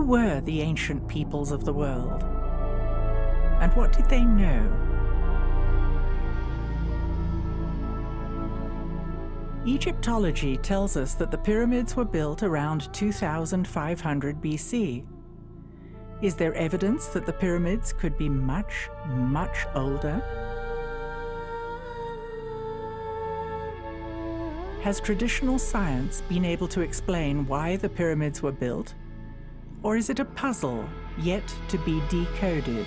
were the ancient peoples of the world? And what did they know? Egyptology tells us that the pyramids were built around 2500 BC. Is there evidence that the pyramids could be much, much older? Has traditional science been able to explain why the pyramids were built? Or is it a puzzle yet to be decoded?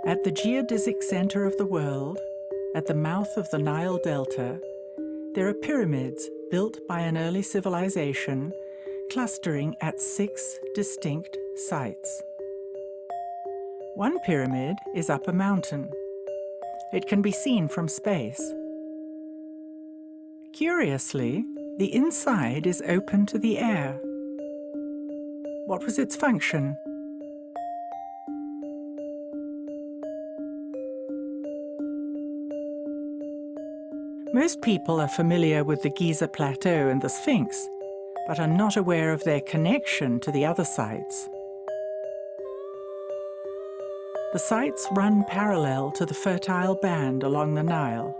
At the geodesic center of the world, at the mouth of the Nile Delta, there are pyramids built by an early civilization clustering at 6 distinct sites. One pyramid is up a mountain. It can be seen from space. Curiously, the inside is open to the air. What was its function? Most people are familiar with the Giza Plateau and the Sphinx, but are not aware of their connection to the other sites. The sites run parallel to the fertile band along the Nile.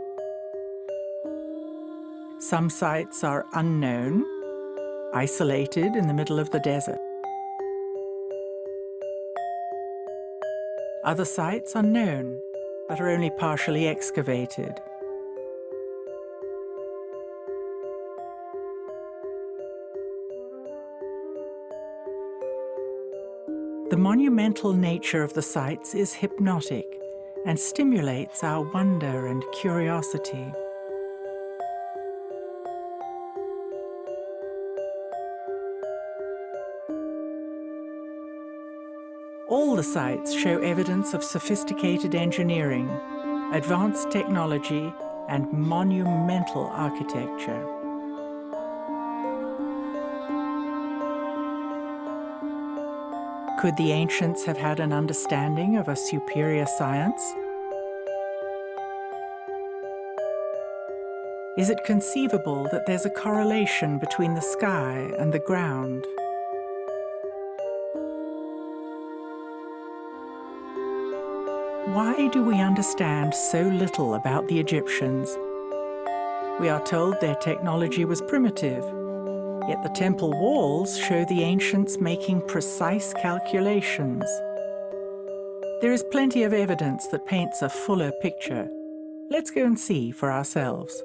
Some sites are unknown, isolated in the middle of the desert. Other sites are known, but are only partially excavated. The monumental nature of the sites is hypnotic and stimulates our wonder and curiosity. All the sites show evidence of sophisticated engineering, advanced technology, and monumental architecture. Could the ancients have had an understanding of a superior science? Is it conceivable that there's a correlation between the sky and the ground? Why do we understand so little about the Egyptians? We are told their technology was primitive, yet the temple walls show the ancients making precise calculations. There is plenty of evidence that paints a fuller picture. Let's go and see for ourselves.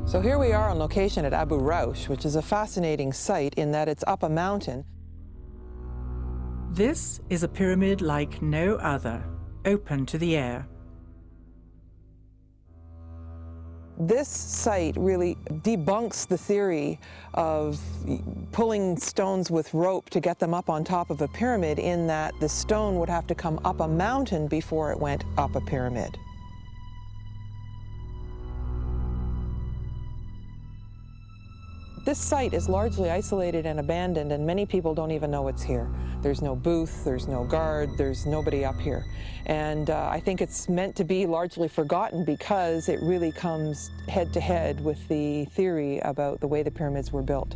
So here we are on location at Abu Raush, which is a fascinating site in that it's up a mountain. This is a pyramid like no other, open to the air. This site really debunks the theory of pulling stones with rope to get them up on top of a pyramid, in that the stone would have to come up a mountain before it went up a pyramid. This site is largely isolated and abandoned, and many people don't even know it's here. There's no booth, there's no guard, there's nobody up here. And I think it's meant to be largely forgotten because it really comes head to head with the theory about the way the pyramids were built.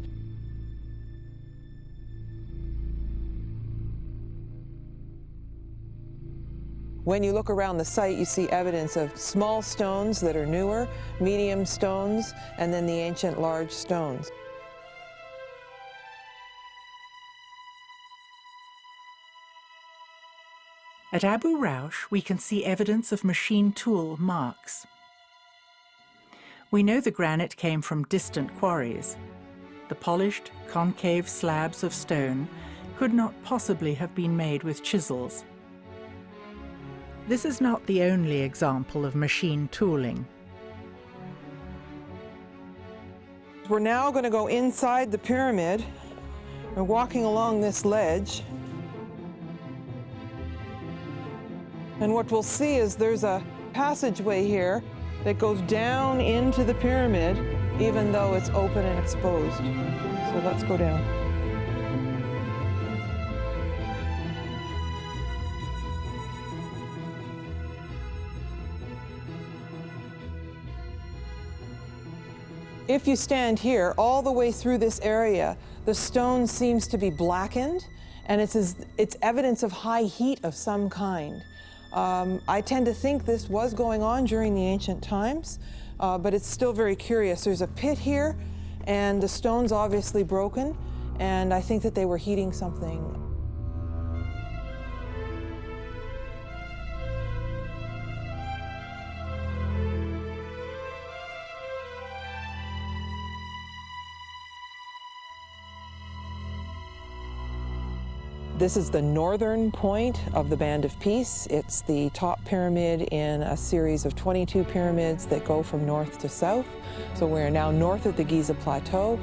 When you look around the site, you see evidence of small stones that are newer, medium stones, and then the ancient large stones. At Abu Raush, we can see evidence of machine tool marks. We know the granite came from distant quarries. The polished, concave slabs of stone could not possibly have been made with chisels. This is not the only example of machine tooling. We're now going to go inside the pyramid. We're walking along this ledge. And what we'll see is there's a passageway here that goes down into the pyramid, even though it's open and exposed. So let's go down. If you stand here, all the way through this area, the stone seems to be blackened, and it's evidence of high heat of some kind. I tend to think this was going on during the ancient times, but it's still very curious. There's a pit here, and the stone's obviously broken, and I think that they were heating something. This is the northern point of the Band of Peace. It's the top pyramid in a series of 22 pyramids that go from north to south. So we're now north of the Giza Plateau.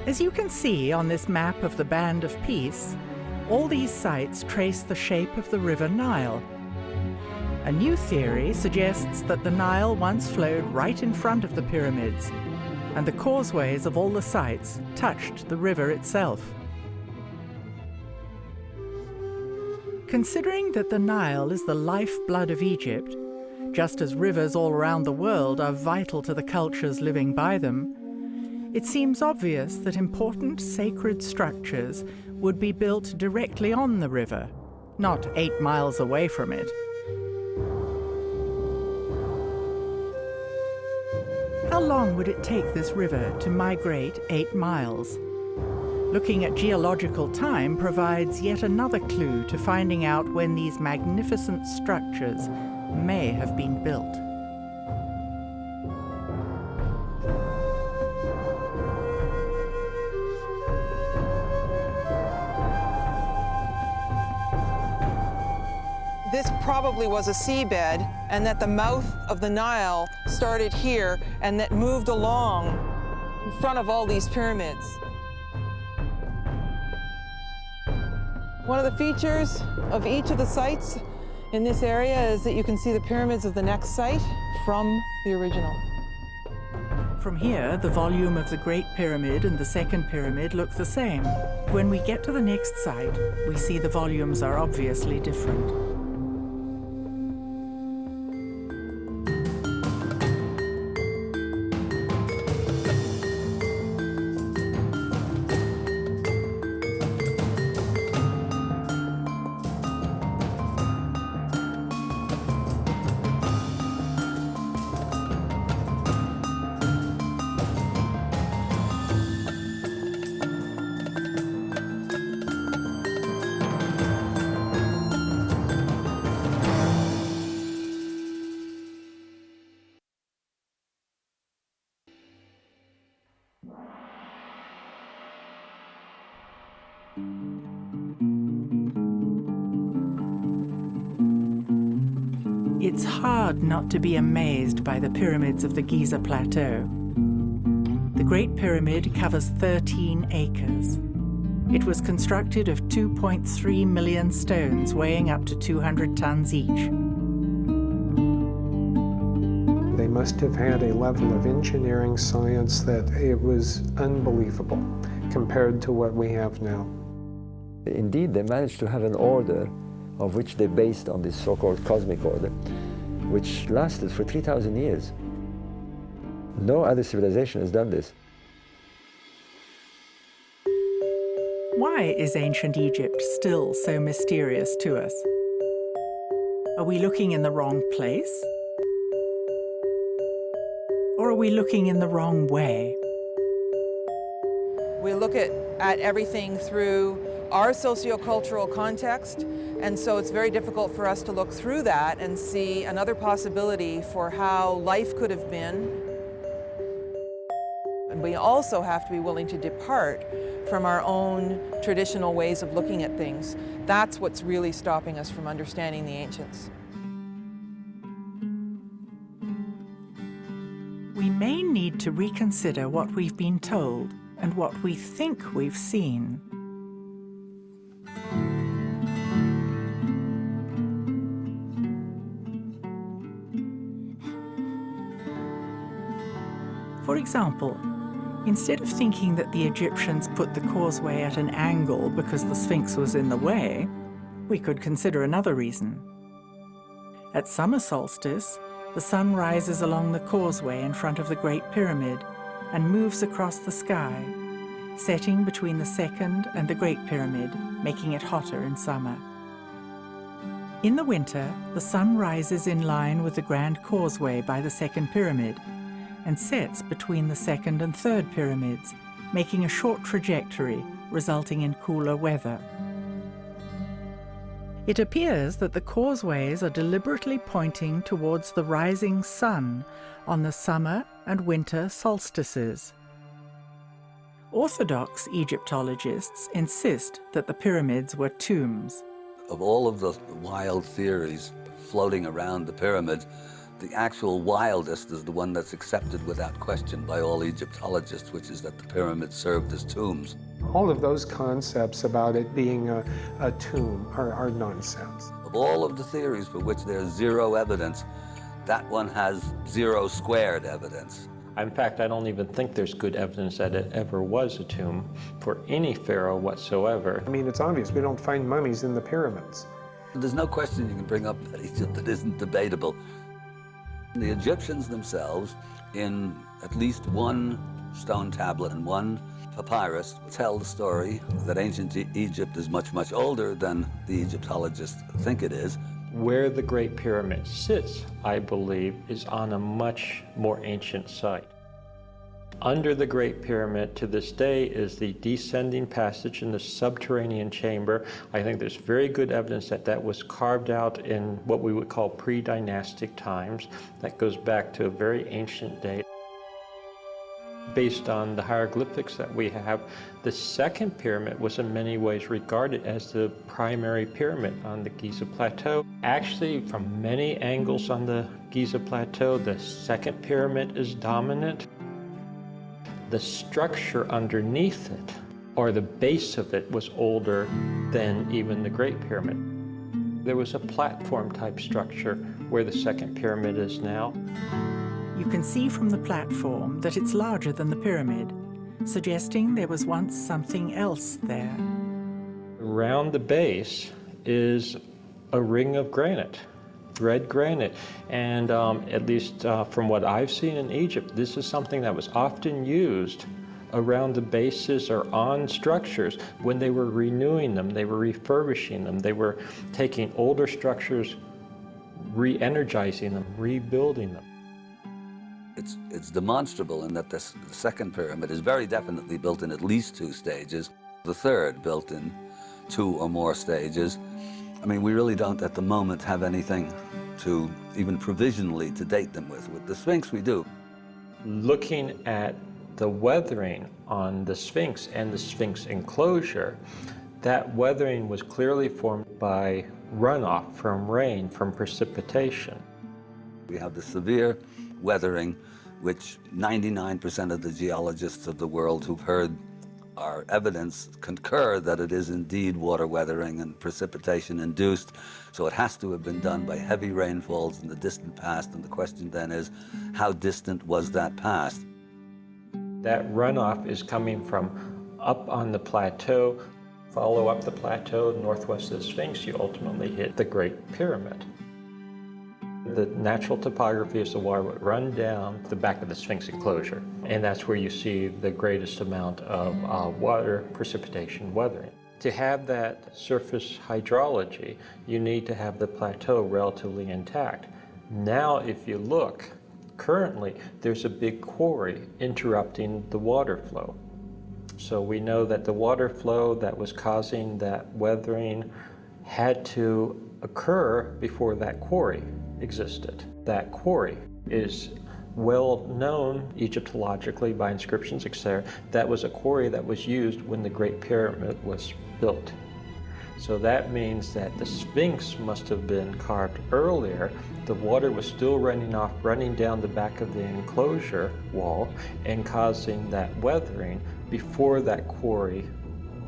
As you can see on this map of the Band of Peace, all these sites trace the shape of the River Nile. A new theory suggests that the Nile once flowed right in front of the pyramids, and the causeways of all the sites touched the river itself. Considering that the Nile is the lifeblood of Egypt, just as rivers all around the world are vital to the cultures living by them, it seems obvious that important sacred structures would be built directly on the river, not 8 miles away from it. How long would it take this river to migrate 8 miles? Looking at geological time provides yet another clue to finding out when these magnificent structures may have been built. This probably was a seabed, and that the mouth of the Nile started here and that moved along in front of all these pyramids. One of the features of each of the sites in this area is that you can see the pyramids of the next site from the original. From here, the volume of the Great Pyramid and the Second Pyramid look the same. When we get to the next site, we see the volumes are obviously different. It's hard not to be amazed by the pyramids of the Giza Plateau. The Great Pyramid covers 13 acres. It was constructed of 2.3 million stones weighing up to 200 tons each. must have had a level of engineering science that it was unbelievable compared to what we have now. Indeed, they managed to have an order of which they based on this so-called cosmic order, which lasted for 3,000 years. No other civilization has done this. Why is ancient Egypt still so mysterious to us? Are we looking in the wrong place? Or are we looking in the wrong way? We look at everything through our sociocultural context, and so it's very difficult for us to look through that and see another possibility for how life could have been. And we also have to be willing to depart from our own traditional ways of looking at things. That's what's really stopping us from understanding the ancients. We may need to reconsider what we've been told and what we think we've seen. For example, instead of thinking that the Egyptians put the causeway at an angle because the Sphinx was in the way, we could consider another reason. At summer solstice, the sun rises along the causeway in front of the Great Pyramid and moves across the sky, setting between the Second and the Great Pyramid, making it hotter in summer. In the winter, the sun rises in line with the Grand Causeway by the Second Pyramid and sets between the Second and Third Pyramids, making a short trajectory, resulting in cooler weather. It appears that the causeways are deliberately pointing towards the rising sun on the summer and winter solstices. Orthodox Egyptologists insist that the pyramids were tombs. Of all of the wild theories floating around the pyramids, the actual wildest is the one that's accepted without question by all Egyptologists, which is that the pyramids served as tombs. All of those concepts about it being a tomb are nonsense. Of all of the theories for which there's zero evidence, that one has zero squared evidence. In fact, I don't even think there's good evidence that it ever was a tomb for any pharaoh whatsoever. I mean, it's obvious we don't find mummies in the pyramids. There's no question you can bring up that Egypt that isn't debatable. The Egyptians themselves, in at least one stone tablet and one papyrus, tell the story that ancient Egypt is much, much older than the Egyptologists think it is. Where the Great Pyramid sits, I believe, is on a much more ancient site. Under the Great Pyramid to this day is the descending passage in the subterranean chamber. I think there's very good evidence that that was carved out in what we would call pre-dynastic times. That goes back to a very ancient date. Based on the hieroglyphics that we have, the second pyramid was in many ways regarded as the primary pyramid on the Giza Plateau. Actually, from many angles on the Giza Plateau, the second pyramid is dominant. The structure underneath it, or the base of it, was older than even the Great Pyramid. There was a platform-type structure where the second pyramid is now. You can see from the platform that it's larger than the pyramid, suggesting there was once something else there. Around the base is a ring of granite, red granite, and at least from what I've seen in Egypt, this is something that was often used around the bases or on structures. When they were renewing them, they were refurbishing them, they were taking older structures, re-energizing them, rebuilding them. It's demonstrable in that the second pyramid is very definitely built in at least 2 stages, the third built in 2 or more stages. I mean, we really don't at the moment have anything to even provisionally to date them with. With the Sphinx, we do. Looking at the weathering on the Sphinx and the Sphinx enclosure, that weathering was clearly formed by runoff from rain, from precipitation. We have the severe weathering, which 99% of the geologists of the world who've heard our evidence concur that it is indeed water weathering and precipitation induced. So it has to have been done by heavy rainfalls in the distant past, and the question then is, how distant was that past? That runoff is coming from up on the plateau. Follow up the plateau northwest of the Sphinx, you ultimately hit the Great Pyramid. The natural topography is the water would run down the back of the Sphinx enclosure, and that's where you see the greatest amount of water precipitation weathering. To have that surface hydrology, you need to have the plateau relatively intact. Now, if you look, currently there's a big quarry interrupting the water flow. So we know that the water flow that was causing that weathering had to occur before that quarry existed. That quarry is well known Egyptologically by inscriptions, etc. That was a quarry that was used when the Great Pyramid was built. So that means that the Sphinx must have been carved earlier. The water was still running off, running down the back of the enclosure wall and causing that weathering before that quarry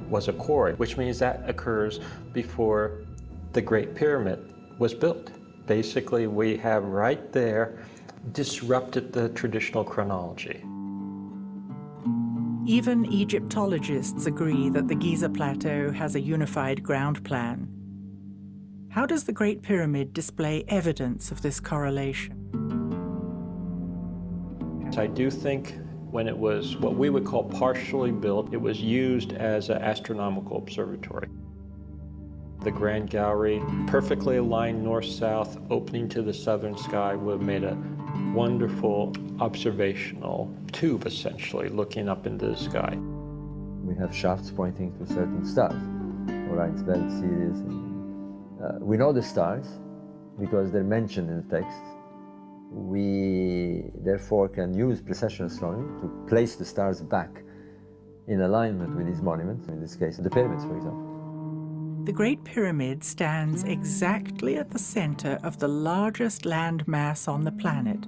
was a quarry, which means that occurs before the Great Pyramid was built. Basically, we have right there disrupted the traditional chronology. Even Egyptologists agree that the Giza Plateau has a unified ground plan. How does the Great Pyramid display evidence of this correlation? I do think when it was what we would call partially built, it was used as an astronomical observatory. The Grand Gallery, perfectly aligned north-south, opening to the southern sky, would have made a wonderful observational tube, essentially, looking up into the sky. We have shafts pointing to certain stars, Orion's Belt series. We know the stars because they're mentioned in the text. We therefore can use precession astronomy to place the stars back in alignment with these monuments, in this case the pyramids, for example. The Great Pyramid stands exactly at the center of the largest land mass on the planet.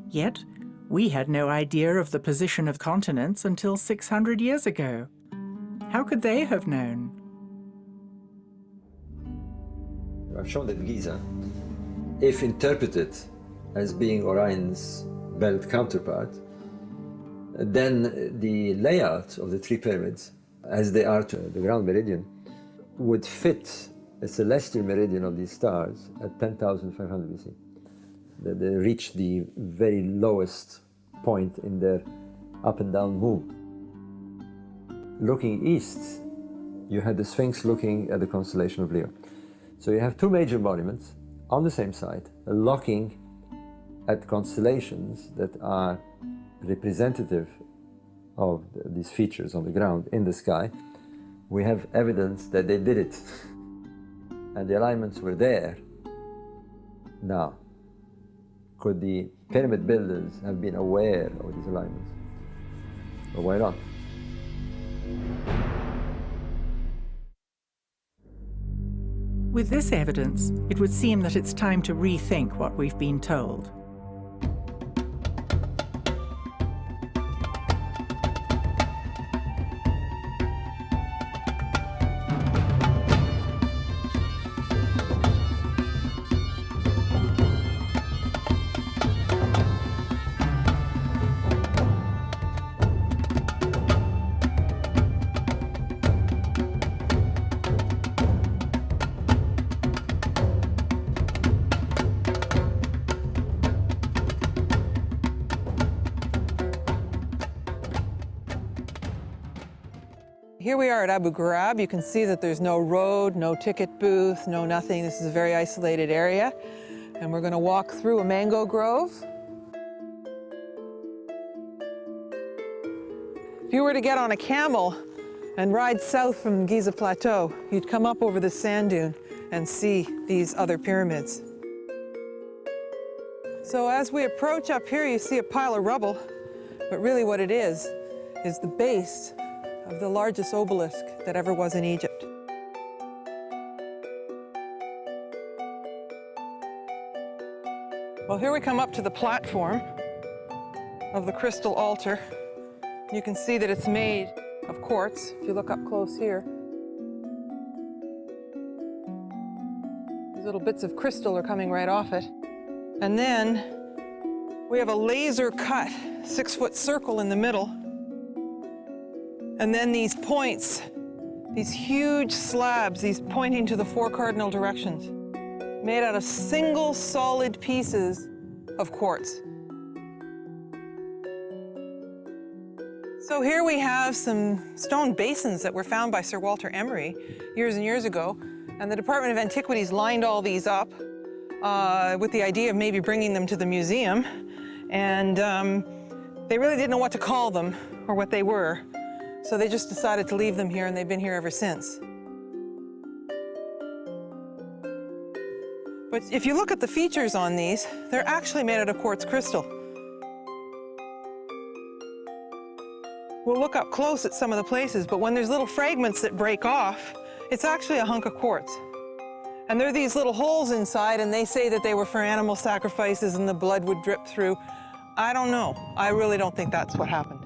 Yet, we had no idea of the position of continents until 600 years ago. How could they have known? I've shown that Giza, if interpreted as being Orion's belt counterpart, then the layout of the three pyramids, as they are to the ground meridian, would fit a celestial meridian of these stars at 10,500 BC. They reach the very lowest point in their up and down move. Looking east, you had the Sphinx looking at the constellation of Leo. So you have two major monuments on the same site, looking at constellations that are representative of these features on the ground in the sky. We have evidence that they did it, and the alignments were there. Now, could the pyramid builders have been aware of these alignments? Or why not? With this evidence, it would seem that it's time to rethink what we've been told. Here we are at Abu Ghurab. You can see that there's no road, no ticket booth, no nothing. This is a very isolated area. And we're going to walk through a mango grove. If you were to get on a camel and ride south from Giza Plateau, you'd come up over the sand dune and see these other pyramids. So as we approach up here, you see a pile of rubble, but really what it is the base of the largest obelisk that ever was in Egypt. Well, here we come up to the platform of the crystal altar. You can see that it's made of quartz, if you look up close here. These little bits of crystal are coming right off it. And then we have a laser cut 6-foot circle in the middle. And then these points, these huge slabs, these pointing to the 4 cardinal directions, made out of single solid pieces of quartz. So here we have some stone basins that were found by Sir Walter Emery years and years ago, and the Department of Antiquities lined all these up with the idea of maybe bringing them to the museum, and they really didn't know what to call them or what they were, so they just decided to leave them here, and they've been here ever since. But if you look at the features on these, they're actually made out of quartz crystal. We'll look up close at some of the places, but when there's little fragments that break off, it's actually a hunk of quartz. And there are these little holes inside, and they say that they were for animal sacrifices and the blood would drip through. I don't know. I really don't think that's what happened.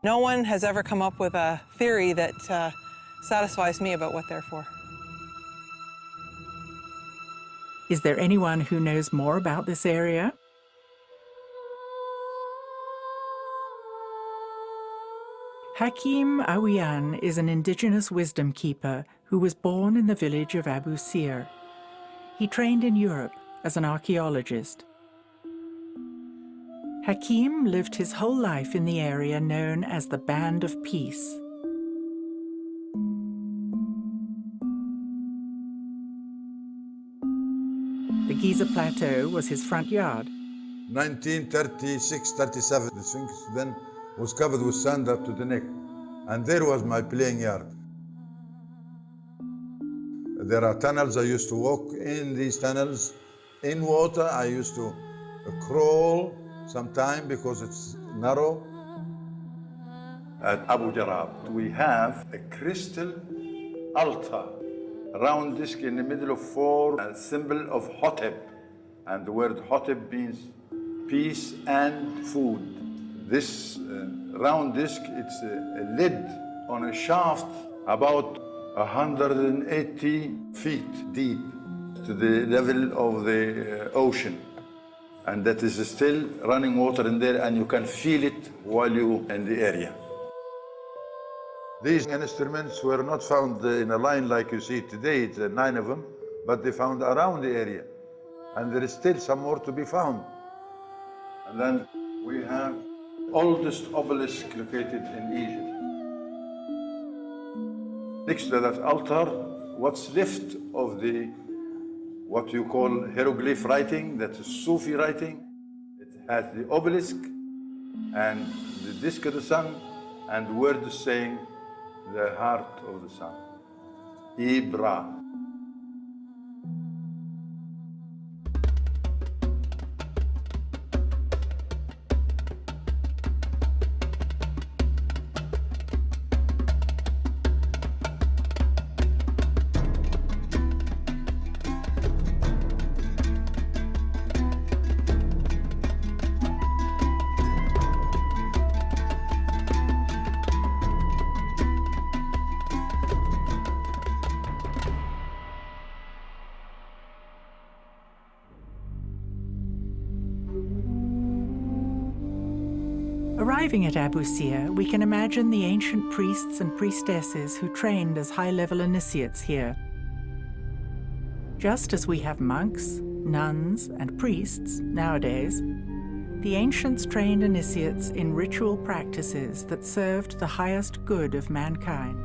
No one has ever come up with a theory that satisfies me about what they're for. Is there anyone who knows more about this area? Hakim Awian is an indigenous wisdom keeper who was born in the village of Abu Sir. He trained in Europe as an archaeologist. Hakim lived his whole life in the area known as the Band of Peace. The Giza Plateau was his front yard. 1936-37, the Sphinx then was covered with sand up to the neck. And there was my playing yard. There are tunnels. I used to walk in these tunnels. In water, I used to crawl sometime because it's narrow. At Abu Jarab, we have a crystal altar, a round disc in the middle of 4, a symbol of Hotep. And the word Hotep means peace and food. This round disc, it's a lid on a shaft about 180 feet deep to the level of the ocean. And that is still running water in there, and you can feel it while you're in the area. These instruments were not found in a line like you see today, it's 9 of them, but they found around the area. And there is still some more to be found. And then we have oldest obelisk located in Egypt. Next to that altar, what's left of the what you call hieroglyph writing, that is Sufi writing. It has the obelisk and the disc of the sun and words saying the heart of the sun, Ibra. Arriving at Abu Sir, we can imagine the ancient priests and priestesses who trained as high-level initiates here. Just as we have monks, nuns, and priests nowadays, the ancients trained initiates in ritual practices that served the highest good of mankind.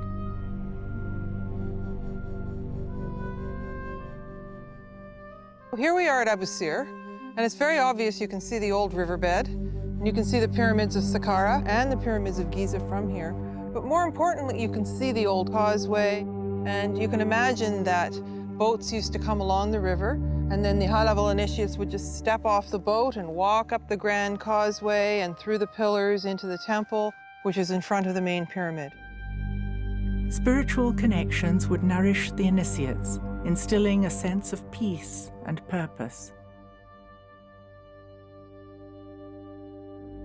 Here we are at Abu Sir, and it's very obvious you can see the old riverbed. You can see the pyramids of Saqqara and the pyramids of Giza from here. But more importantly, you can see the old causeway, and you can imagine that boats used to come along the river, and then the high-level initiates would just step off the boat and walk up the grand causeway and through the pillars into the temple, which is in front of the main pyramid. Spiritual connections would nourish the initiates, instilling a sense of peace and purpose.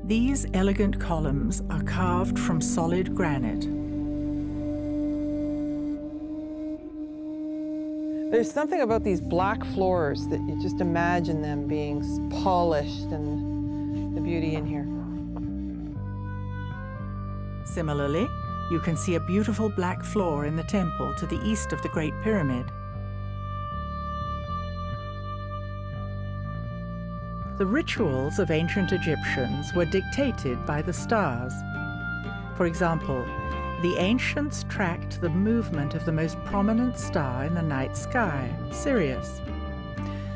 These elegant columns are carved from solid granite. There's something about these black floors that you just imagine them being polished and the beauty in here. Similarly, you can see a beautiful black floor in the temple to the east of the Great Pyramid. The rituals of ancient Egyptians were dictated by the stars. For example, the ancients tracked the movement of the most prominent star in the night sky, Sirius.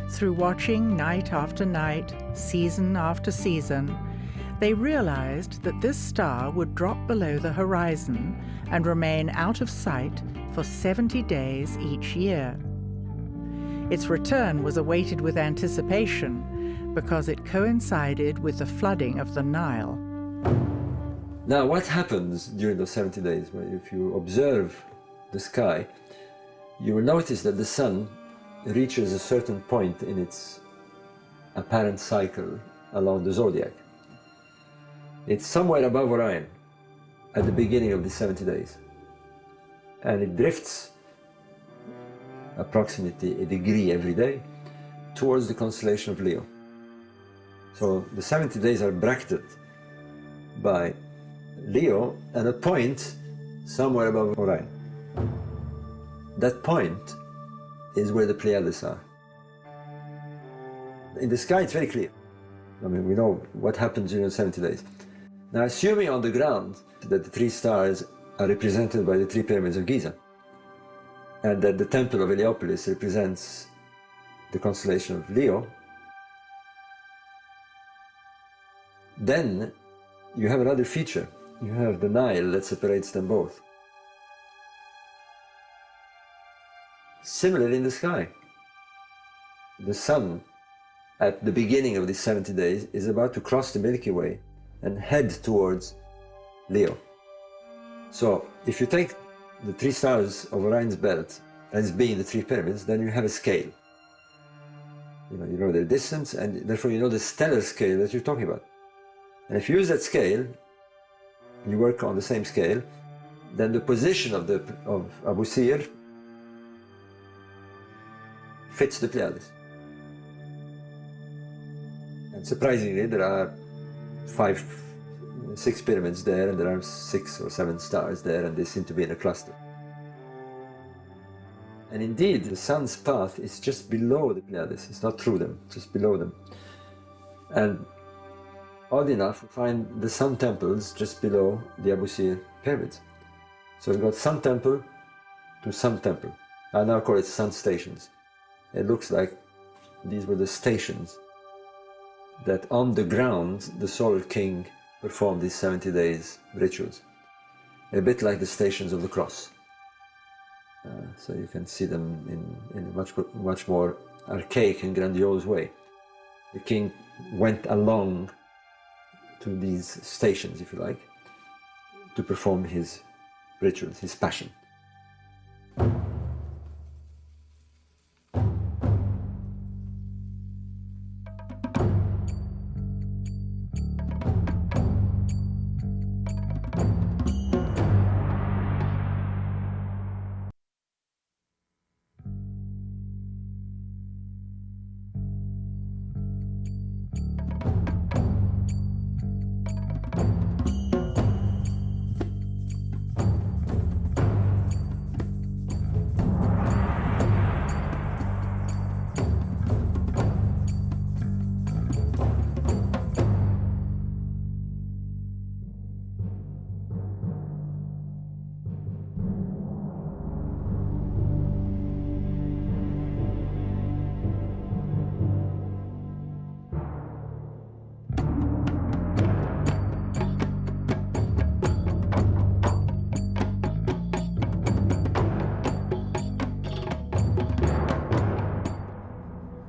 Through watching night after night, season after season, they realized that this star would drop below the horizon and remain out of sight for 70 days each year. Its return was awaited with anticipation because it coincided with the flooding of the Nile. Now, what happens during those 70 days? Well, if you observe the sky, you will notice that the sun reaches a certain point in its apparent cycle along the zodiac. It's somewhere above Orion at the beginning of the 70 days. And it drifts approximately a degree every day towards the constellation of Leo. So the 70 days are bracketed by Leo and a point somewhere above Orion. That point is where the Pleiades are. In the sky, it's very clear. I mean, we know what happens during the 70 days. Now, assuming on the ground that the three stars are represented by the three pyramids of Giza, and that the temple of Heliopolis represents the constellation of Leo, then you have another feature. You have the Nile that separates them both. Similarly in the sky, the sun at the beginning of these 70 days is about to cross the Milky Way and head towards Leo. So if you take the three stars of Orion's belt as being the three pyramids, then you have a scale. You know their distance, and therefore you know the stellar scale that you're talking about. And if you use that scale, you work on the same scale, then the position of Abu Sir fits the Pleiades. And surprisingly, there are 6 pyramids there, and there are 6 or 7 stars there, and they seem to be in a cluster. And indeed, the sun's path is just below the Pleiades. It's not through them, just below them. And odd enough, we find the sun temples just below the Abu Sir pyramids. So we've got sun temple to sun temple. I now call it sun stations. It looks like these were the stations that on the ground the solar king performed these 70 days rituals. A bit like the stations of the cross. So you can see them in a much more archaic and grandiose way. The king went along to these stations, if you like, to perform his rituals, his passion.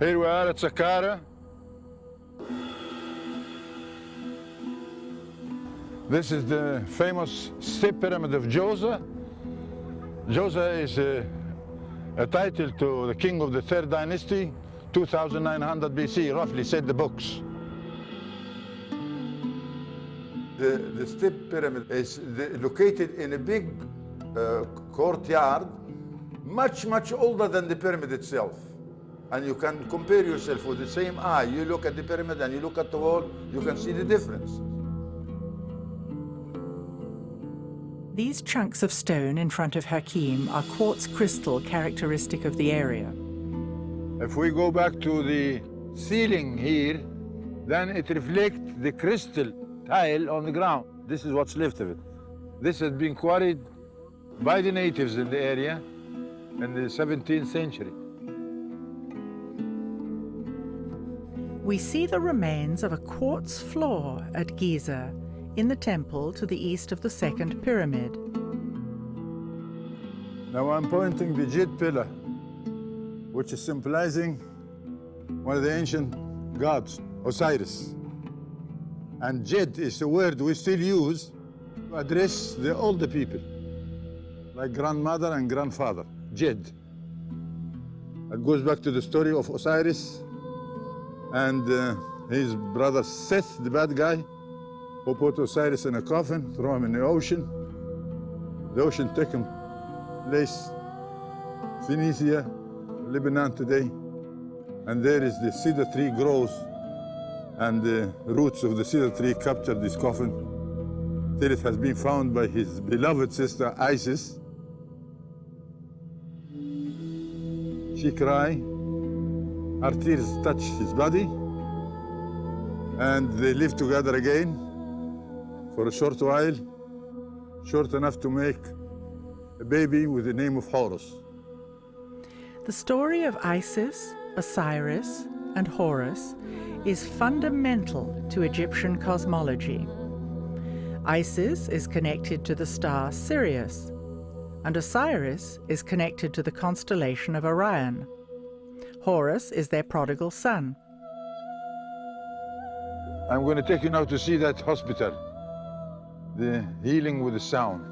Here we are at Saqqara. This is the famous step pyramid of Djoser. Djoser is a title to the king of the third dynasty, 2900 BC, roughly, said the books. The step pyramid is located in a big courtyard, much older than the pyramid itself. And you can compare yourself with the same eye. You look at the pyramid and you look at the wall, you can see the difference. These chunks of stone in front of Hakim are quartz crystal characteristic of the area. If we go back to the ceiling here, then it reflects the crystal tile on the ground. This is what's left of it. This has been quarried by the natives in the area in the 17th century. We see the remains of a quartz floor at Giza in the temple to the east of the second pyramid. Now I'm pointing the jade pillar, which is symbolizing one of the ancient gods, Osiris. And jade is a word we still use to address the older people, like grandmother and grandfather, jade. It goes back to the story of Osiris and his brother Seth, the bad guy, who put Osiris in a coffin, throw him in the ocean. The ocean took him place Phoenicia, Lebanon today. And there is the cedar tree grows, and the roots of the cedar tree captured this coffin till it has been found by his beloved sister Isis. She cried, her tears touch his body, and they live together again for a short while, short enough to make a baby with the name of Horus. The story of Isis, Osiris, and Horus is fundamental to Egyptian cosmology. Isis is connected to the star Sirius, and Osiris is connected to the constellation of Orion. Horus is their prodigal son. I'm going to take you now to see that hospital, the healing with the sound.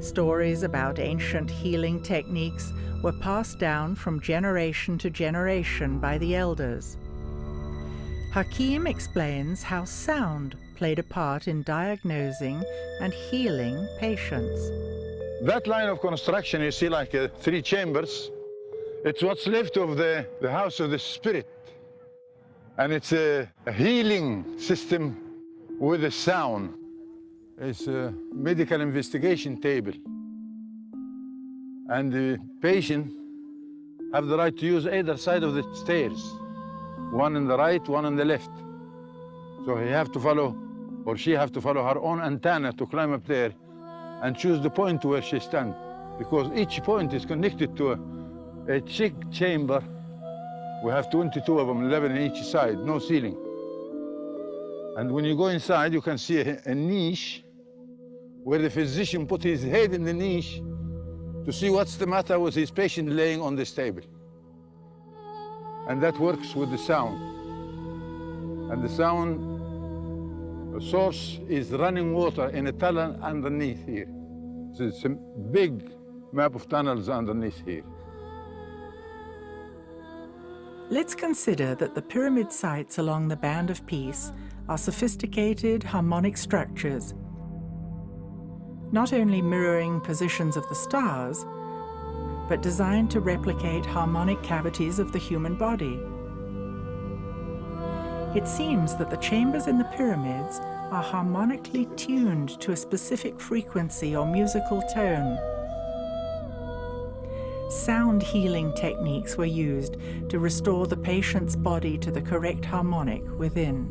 Stories about ancient healing techniques were passed down from generation to generation by the elders. Hakim explains how sound played a part in diagnosing and healing patients. That line of construction, you see like 3 chambers, it's what's left of the house of the spirit. And it's a healing system with a sound. It's a medical investigation table. And the patient have the right to use either side of the stairs. One on the right, one on the left. So he have to follow, or she have to follow her own antenna to climb up there and choose the point where she stands. Because each point is connected to a cheek chamber. We have 22 of them, 11 on each side, no ceiling. And when you go inside, you can see a niche where the physician put his head in the niche to see what's the matter with his patient laying on this table. And that works with the sound. And the sound source is running water in a tunnel underneath here. So it's a big map of tunnels underneath here. Let's consider that the pyramid sites along the Band of Peace are sophisticated harmonic structures, not only mirroring positions of the stars, but designed to replicate harmonic cavities of the human body. It seems that the chambers in the pyramids are harmonically tuned to a specific frequency or musical tone. Sound healing techniques were used to restore the patient's body to the correct harmonic within.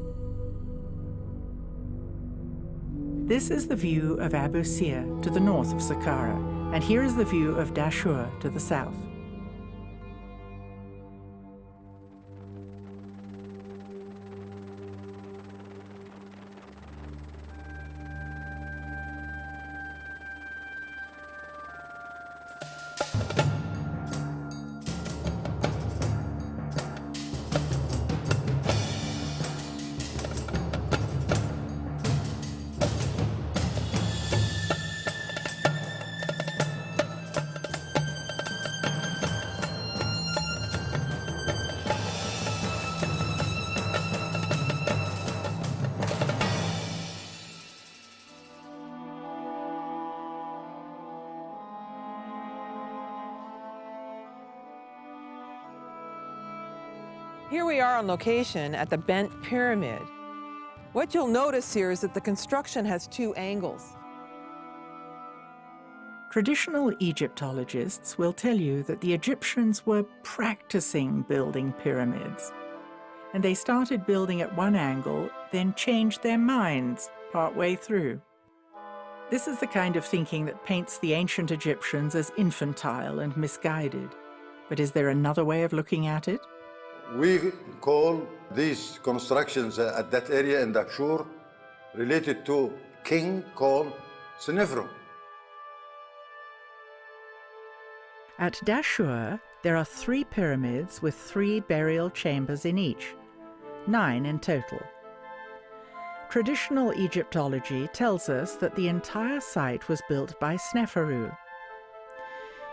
This is the view of Abu Sir to the north of Saqqara, and here is the view of Dashur to the south. Here we are on location at the Bent Pyramid. What you'll notice here is that the construction has two angles. Traditional Egyptologists will tell you that the Egyptians were practicing building pyramids, and they started building at one angle, then changed their minds partway through. This is the kind of thinking that paints the ancient Egyptians as infantile and misguided. But is there another way of looking at it? We call these constructions at that area in Dahshur related to king called Sneferu. At Dahshur, there are 3 pyramids with 3 burial chambers in each, 9 in total. Traditional Egyptology tells us that the entire site was built by Sneferu.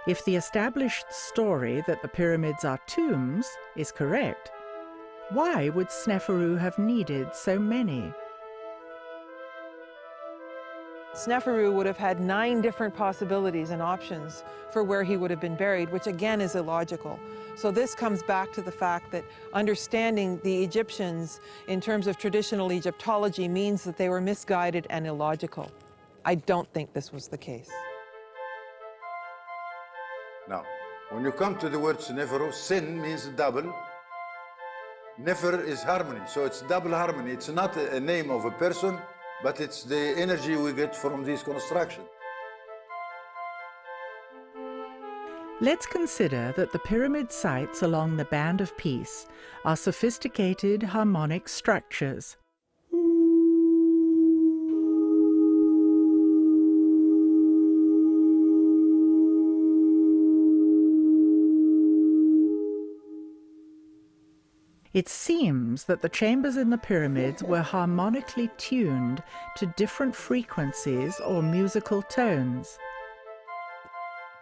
If the established story that the pyramids are tombs is correct, why would Sneferu have needed so many? Sneferu would have had 9 different possibilities and options for where he would have been buried, which again is illogical. So this comes back to the fact that understanding the Egyptians in terms of traditional Egyptology means that they were misguided and illogical. I don't think this was the case. Now, when you come to the word Sneferu, sin means double. Nefer is harmony, so it's double harmony. It's not a name of a person, but it's the energy we get from these constructions. Let's consider that the pyramid sites along the Band of Peace are sophisticated harmonic structures. It seems that the chambers in the pyramids were harmonically tuned to different frequencies or musical tones.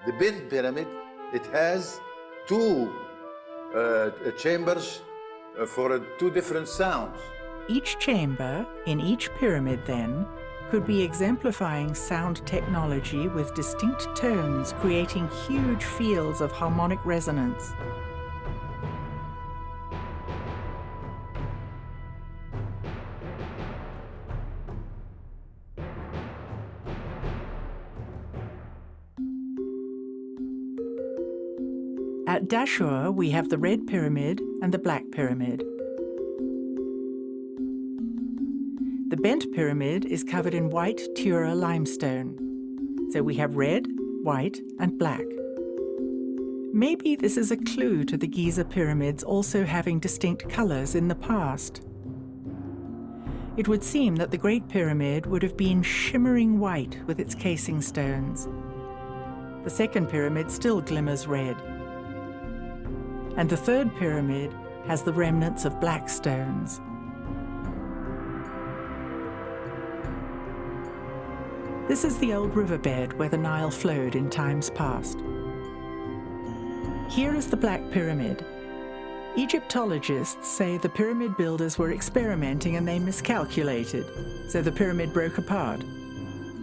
The Bent Pyramid, it has 2 chambers for 2 different sounds. Each chamber in each pyramid, then, could be exemplifying sound technology with distinct tones, creating huge fields of harmonic resonance. At Dahshur, we have the Red Pyramid and the Black Pyramid. The Bent Pyramid is covered in white Tura limestone. So we have red, white, and black. Maybe this is a clue to the Giza pyramids also having distinct colors in the past. It would seem that the Great Pyramid would have been shimmering white with its casing stones. The second pyramid still glimmers red. And the third pyramid has the remnants of black stones. This is the old riverbed where the Nile flowed in times past. Here is the Black Pyramid. Egyptologists say the pyramid builders were experimenting and they miscalculated, so the pyramid broke apart.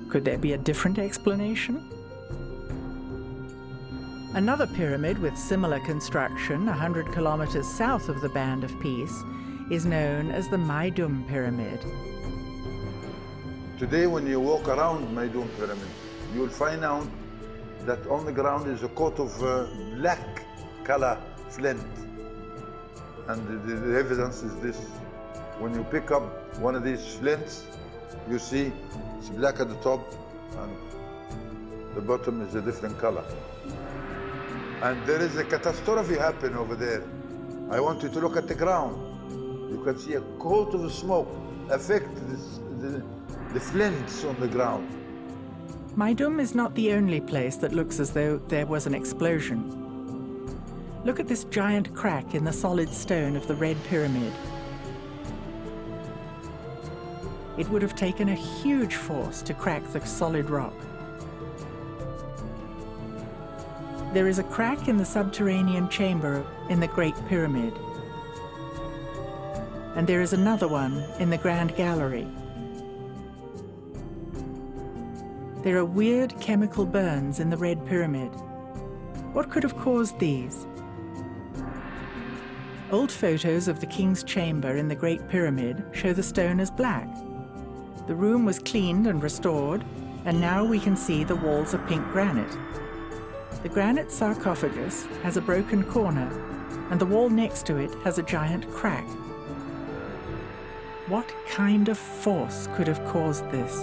Could there be a different explanation? Another pyramid with similar construction 100 kilometers south of the Band of Peace is known as the Maidum Pyramid. Today, when you walk around Maidum Pyramid, you'll find out that on the ground is a coat of black color flint. And the evidence is this. When you pick up one of these flints, you see it's black at the top and the bottom is a different color. And there is a catastrophe happening over there. I want you to look at the ground. You can see a coat of smoke affect the flints on the ground. Maidum is not the only place that looks as though there was an explosion. Look at this giant crack in the solid stone of the Red Pyramid. It would have taken a huge force to crack the solid rock. There is a crack in the subterranean chamber in the Great Pyramid. And there is another one in the Grand Gallery. There are weird chemical burns in the Red Pyramid. What could have caused these? Old photos of the king's chamber in the Great Pyramid show the stone as black. The room was cleaned and restored, and now we can see the walls are pink granite. The granite sarcophagus has a broken corner, and the wall next to it has a giant crack. What kind of force could have caused this?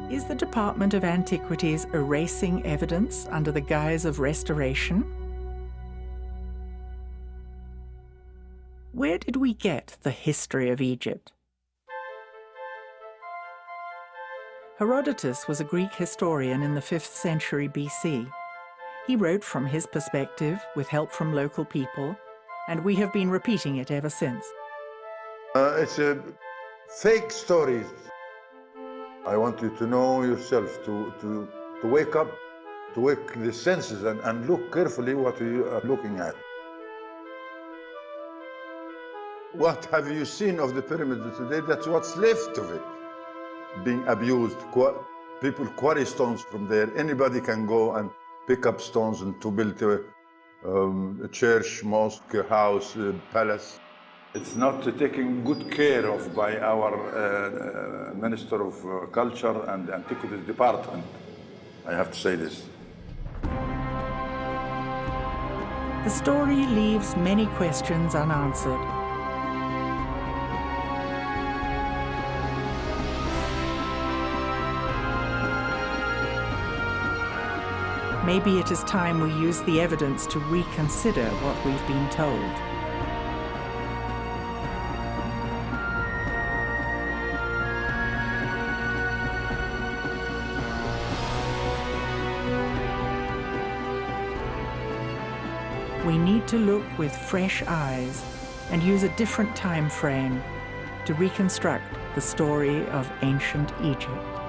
Is the Department of Antiquities erasing evidence under the guise of restoration? Where did we get the history of Egypt? Herodotus was a Greek historian in the 5th century BC. He wrote from his perspective with help from local people, and we have been repeating it ever since. It's a fake story. I want you to know yourself, to wake up, to wake the senses and look carefully what you are looking at. What have you seen of the pyramid today? That's what's left of it. Being abused. People quarry stones from there. Anybody can go and pick up stones and to build a church, mosque, house, palace. It's not taken good care of by our Minister of Culture and Antiquities Department. I have to say this. The story leaves many questions unanswered. Maybe it is time we use the evidence to reconsider what we've been told. We need to look with fresh eyes and use a different time frame to reconstruct the story of ancient Egypt.